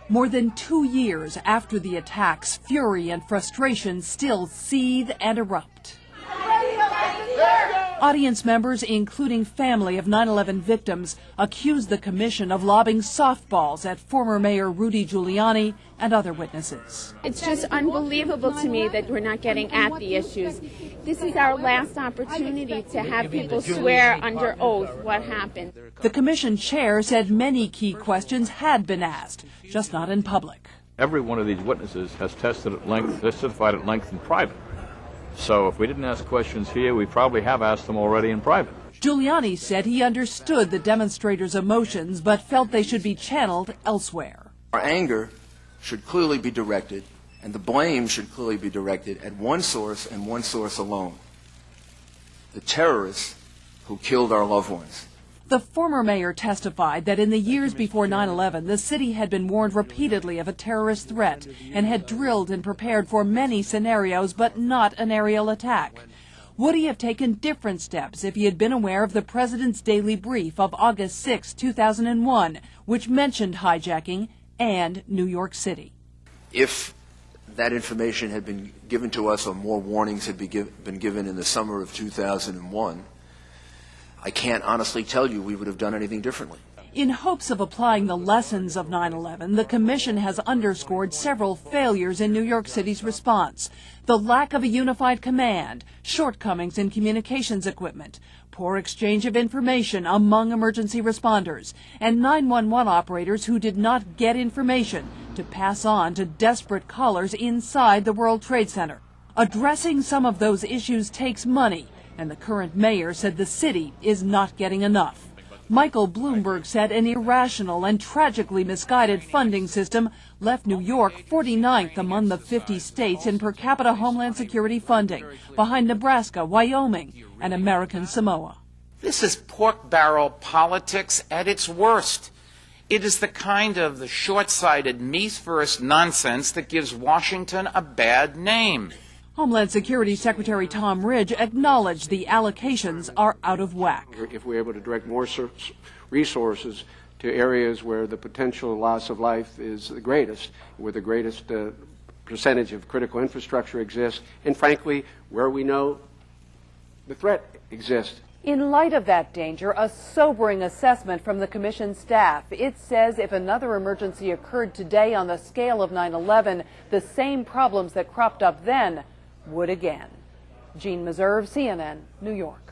More than 2 years after the attacks, fury and frustration still seethe and erupt. Audience members, including family of 9/11 victims, accused the commission of lobbing softballs at former Mayor Rudy Giuliani and other witnesses. It's just unbelievable to me that we're not getting at the issues. This is our last opportunity to have people swear under oath what happened. The commission chair said many key questions had been asked, just not in public. Every one of these witnesses has testified at length in private. So if we didn't ask questions here, we probably have asked them already in private. Giuliani said he understood the demonstrators' emotions, but felt they should be channeled elsewhere. Our anger should clearly be directed, and the blame should clearly be directed at one source and one source alone: the terrorists who killed our loved ones. The former mayor testified that in the years before 9/11, the city had been warned repeatedly of a terrorist threat and had drilled and prepared for many scenarios, but not an aerial attack. Would he have taken different steps if he had been aware of the president's daily brief of August 6, 2001, which mentioned hijacking and New York City? If that information had been given to us, or more warnings had been given in the summer of 2001, I can't honestly tell you we would have done anything differently. In hopes of applying the lessons of 9/11, the commission has underscored several failures in New York City's response: the lack of a unified command, shortcomings in communications equipment, poor exchange of information among emergency responders, and 911 operators who did not get information to pass on to desperate callers inside the World Trade Center. Addressing some of those issues takes money, and the current mayor said the city is not getting enough. Michael Bloomberg said an irrational and tragically misguided funding system left New York 49th among the 50 states in per capita Homeland Security funding, behind Nebraska, Wyoming, and American Samoa. This is pork barrel politics at its worst. It is the kind of the short-sighted, me-first nonsense that gives Washington a bad name. Homeland Security Secretary Tom Ridge acknowledged the allocations are out of whack. If we're able to direct more resources to areas where the potential loss of life is the greatest, where the greatest percentage of critical infrastructure exists, and frankly, where we know the threat exists. In light of that danger, a sobering assessment from the commission staff. It says if another emergency occurred today on the scale of 9/11, the same problems that cropped up then would again. Jean Meserve, CNN, New York.